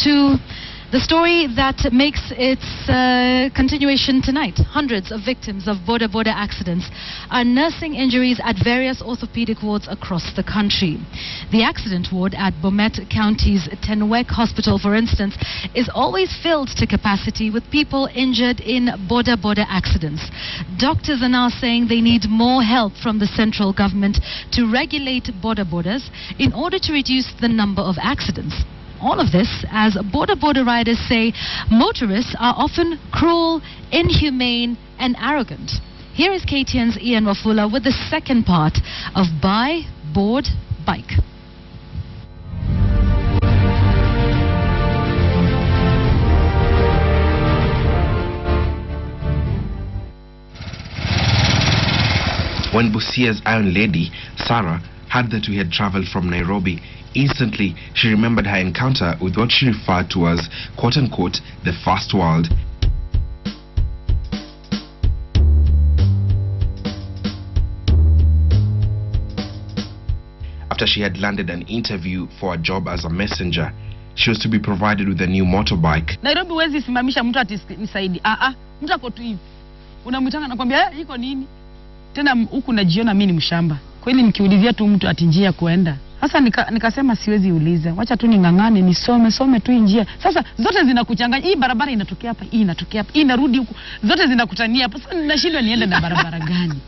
to the story that makes its continuation tonight. Hundreds of victims of Bodaboda accidents are nursing injuries at various orthopedic wards across the country. The accident ward at Bomet County's Tenwek Hospital, for instance, is always filled to capacity with people injured in Bodaboda accidents. Doctors are now saying they need more help from the central government to regulate bodabodas in order to reduce the number of accidents. All of this, as Bodaboda riders say, motorists are often cruel, inhumane and arrogant. Here is KTN's Ian Wafula with the second part of Buy, Board, Bike. When Busia's Iron Lady, Sarah, heard that we had travelled from Nairobi, instantly she remembered her encounter with what she referred to as, quote-unquote, the first world. After she had landed an interview for a job as a messenger, she was to be provided with a new motorbike. Nairobi wezi simamisha mtu ati nisaidi. Mtu ako tu hivi. Unamwitanga nakwambia, iko nini? Tena huku najiona mimi ni mshamba. Kweli nikiulizia tu mtu ati njia kuenda. Sasa nikasema siwezi uliza. Wacha tu ningangane nisome tu njia. Sasa zote zinakuchanganya. Hii barabara inatokea hapa, hii inatokea hapa, hii inarudi huku. Zote zinakutania hapa. Sasa nashindwa niende na barabara gani?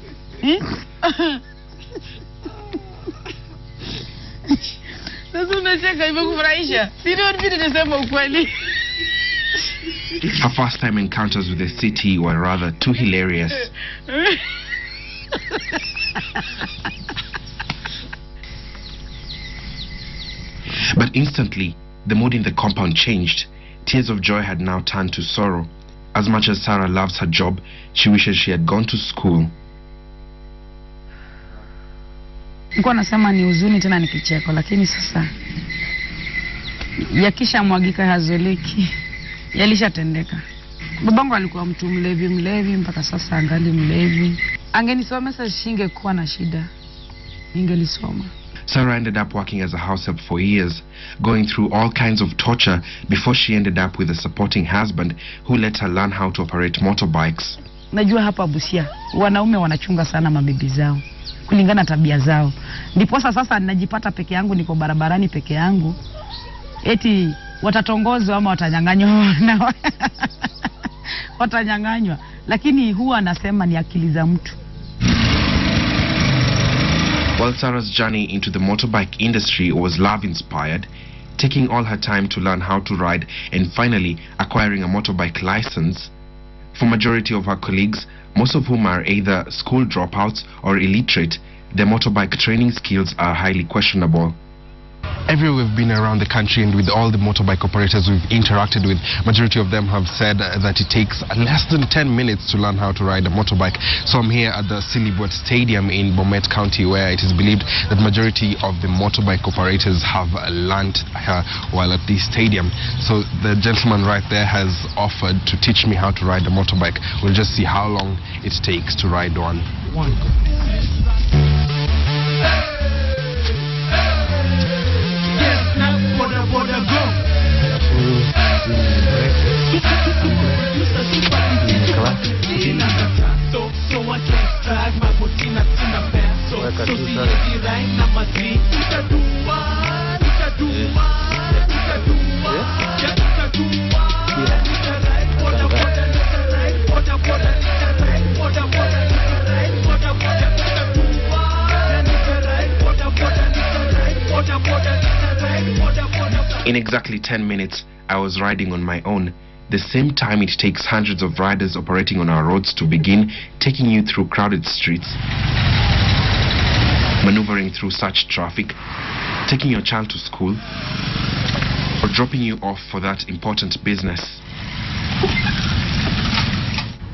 Sasa unacheka imekufurahisha. Sio ndio nilisema ukweli. Her first time encounters with the city were rather too hilarious. But instantly, the mood in the compound changed. Tears of joy had now turned to sorrow. As much as Sarah loves her job, she wishes she had gone to school. Nilikuwa nasema ni huzuni tena ni kicheko, lakini sasa yakisha mwagika hazoleki. Yalishatendeka. Babangu alikuwa mtu mlevi mpaka sasa angali mlevi. Angenisomesa singekuwa na shida. Ningelisoma. Sarah ended up working as a house help for years, going through all kinds of torture before she ended up with a supporting husband who let her learn how to operate motorbikes. Najua hapa Busia, wanaume wanachunga sana mabibi zao, kulingana tabia zao. Ndiposa sasa najipata peke yangu, niko barabarani peke yangu. Eti watatongozwa ama watanyang'anywa. Watanyang'anywa, lakini huwa anasema ni akili za mtu. While Sarah's journey into the motorbike industry was love-inspired, taking all her time to learn how to ride and finally acquiring a motorbike license, for majority of her colleagues, most of whom are either school dropouts or illiterate, their motorbike training skills are highly questionable. Everywhere we've been around the country and with all the motorbike operators we've interacted with, majority of them have said that it takes less than 10 minutes to learn how to ride a motorbike. So I'm here at the Silibwet Stadium in Bomet County, where it is believed that majority of the motorbike operators have learned while at this stadium. So the gentleman right there has offered to teach me how to ride a motorbike. We'll just see how long it takes to ride one. Boda go. So I can't drag my botina tina peso. So see the right number 3. In exactly 10 minutes, I was riding on my own, the same time it takes hundreds of riders operating on our roads to begin taking you through crowded streets, maneuvering through such traffic, taking your child to school, or dropping you off for that important business.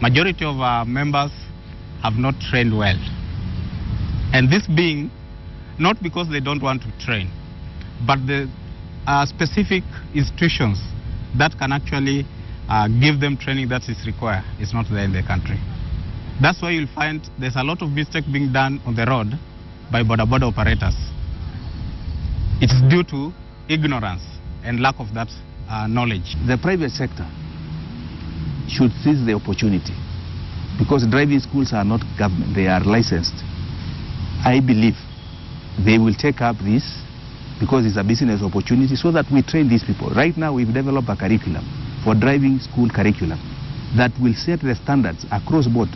Majority of our members have not trained well. And this being not because they don't want to train, but the specific institutions that can actually give them training that is required is not there in the country. That's why you'll find there's a lot of mistake being done on the road by Bodaboda operators. It's due to ignorance and lack of that knowledge. The private sector should seize the opportunity, because driving schools are not government, they are licensed. I believe they will take up this because it's a business opportunity, so that we train these people. Right now we've developed a curriculum for driving school curriculum that will set the standards across board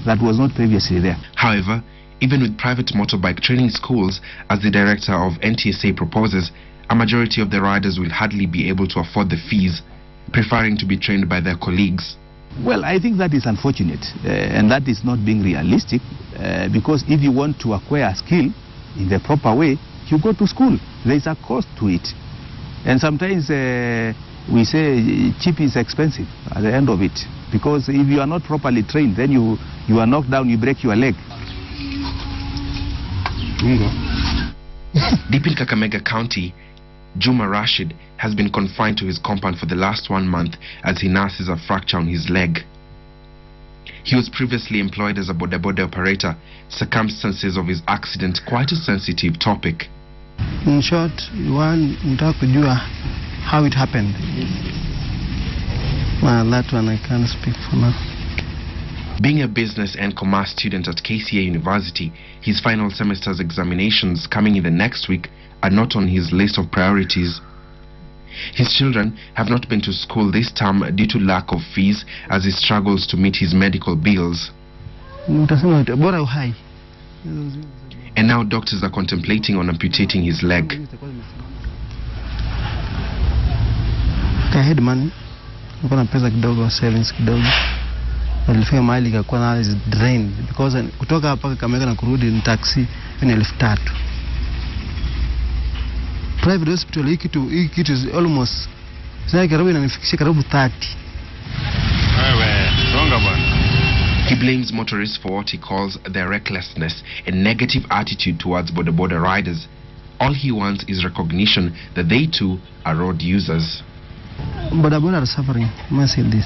that was not previously there. However, even with private motorbike training schools, as the director of NTSA proposes, a majority of the riders will hardly be able to afford the fees, preferring to be trained by their colleagues. Well, I think that is unfortunate, and that is not being realistic, because if you want to acquire a skill in the proper way, you go to school. There is a cost to it. And sometimes we say cheap is expensive at the end of it, because if you are not properly trained, then you are knocked down, you break your leg. Deep in Kakamega County, Juma Rashid has been confined to his compound for the last 1 month as he nurses a fracture on his leg. He was previously employed as a Bodaboda operator. Circumstances of his accident quite a sensitive topic. In short, one mtaka kujua how it happened. Well, that one I can't speak for now. Being a business and commerce student at KCA University, his final semester's examinations coming in the next week are not on his list of priorities. His children have not been to school this term due to lack of fees, as he struggles to meet his medical bills. And now doctors are contemplating on amputating his leg. Headman, pesa kidogo, savings kidogo. Nilifika mahali ikakuwa na is drained, because kutoka hapa Kakamega na kurudi ni taxi ni 3,000. Private hospital hii kitu is almost sasa karibu inanifikisha karibu 30. Wewe songa bwana. He blames motorists for what he calls their recklessness and negative attitude towards Bodaboda riders. All he wants is recognition that they too are road users. Bodaboda are suffering, I must say this,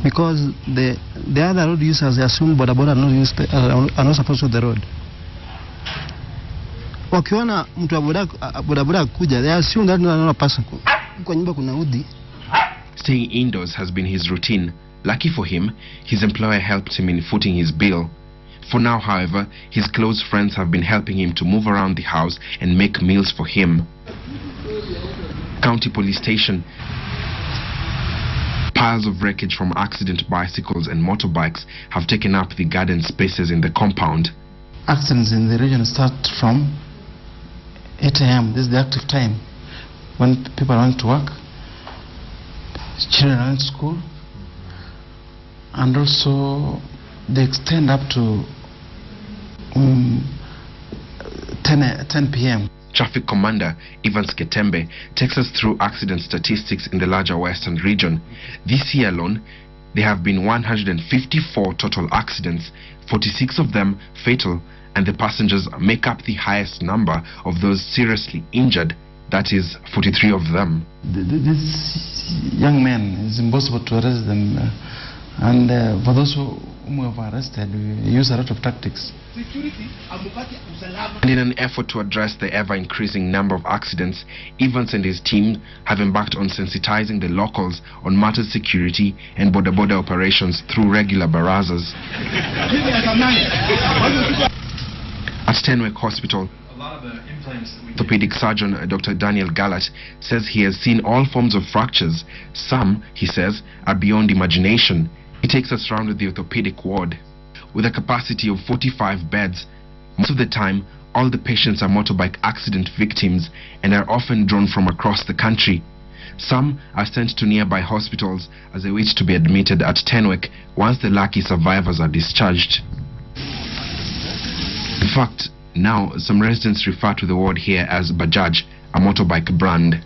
because the other road users assume Bodaboda are not supposed to the road. Wakiona mtu wa bodaboda kuja, they assume that no person kwa nyumba kuna udi. Staying indoors has been his routine. Lucky for him, his employer helped him in footing his bill. For now, however, his close friends have been helping him to move around the house and make meals for him. County Police Station. Piles of wreckage from accident bicycles and motorbikes have taken up the garden spaces in the compound. Accidents in the region start from 8 a.m. This is the active time when people went to work, children went to school, and also they extend up to 10 p.m. Traffic Commander Evans Ketembe takes us through accident statistics in the larger western region. This year alone, there have been 154 total accidents, 46 of them fatal, and the passengers make up the highest number of those seriously injured, that is 43 of them. These young men, it's impossible to arrest them, and for those who have arrested, we use a lot of tactics. And in an effort to address the ever-increasing number of accidents, Evans and his team have embarked on sensitizing the locals on matters security and Bodaboda operations through regular barazas. At Tenwek Hospital, orthopedic surgeon Dr. Daniel Gallat says he has seen all forms of fractures. Some, he says, are beyond imagination. He takes us around with the orthopedic ward. With a capacity of 45 beds, most of the time, all the patients are motorbike accident victims and are often drawn from across the country. Some are sent to nearby hospitals as they wait to be admitted at Tenwek once the lucky survivors are discharged. In fact, now some residents refer to the ward here as Bajaj, a motorbike brand.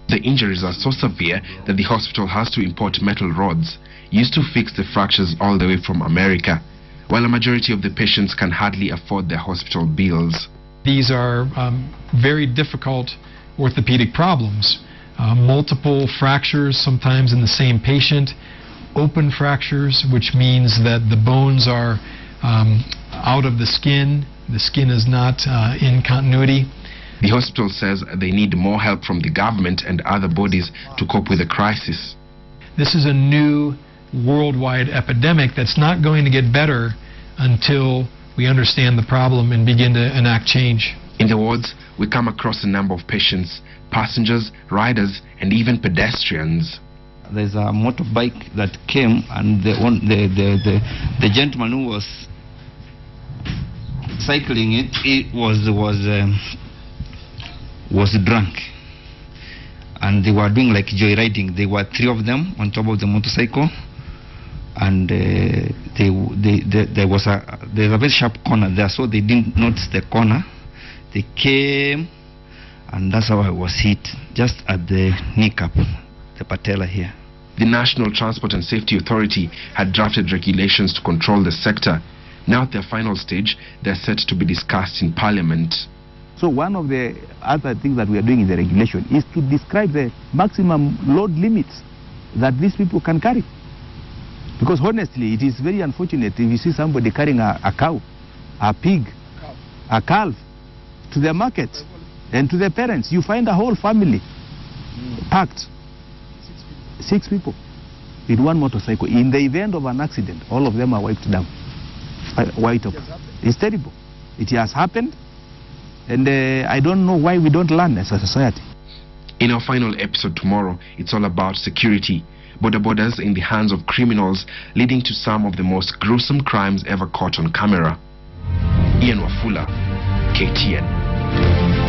The injuries are so severe that the hospital has to import metal rods used to fix the fractures all the way from America, while a majority of the patients can hardly afford their hospital bills. These are very difficult orthopedic problems. Multiple fractures, sometimes in the same patient, open fractures, which means that the bones are out of the skin is not in continuity. The hospital says they need more help from the government and other bodies to cope with the crisis. This is a new worldwide epidemic that's not going to get better until we understand the problem and begin to enact change. In the wards, we come across a number of patients, passengers, riders, and even pedestrians. There's a motorbike that came, and the gentleman who was cycling it was drunk, and they were doing like joyriding. There were 3 of them on top of the motorcycle, and there's a very sharp corner there, so they didn't notice the corner. They came, and that's how I was hit, just at the kneecap, the patella here. The National Transport and Safety Authority had drafted regulations to control the sector. Now at their final stage, they're set to be discussed in Parliament. So one of the other things that we are doing in the regulation is to describe the maximum load limits that these people can carry. Because honestly, it is very unfortunate if you see somebody carrying a cow, a pig, a calf to the market and to their parents. You find a whole family packed. 6 people in one motorcycle. In the event of an accident, all of them are wiped down. Wiped up. It's terrible. It has happened, and I don't know why we don't learn as a society. In our final episode tomorrow, it's all about security. Bodabodas in the hands of criminals, leading to some of the most gruesome crimes ever caught on camera. Ian Wafula, KTN.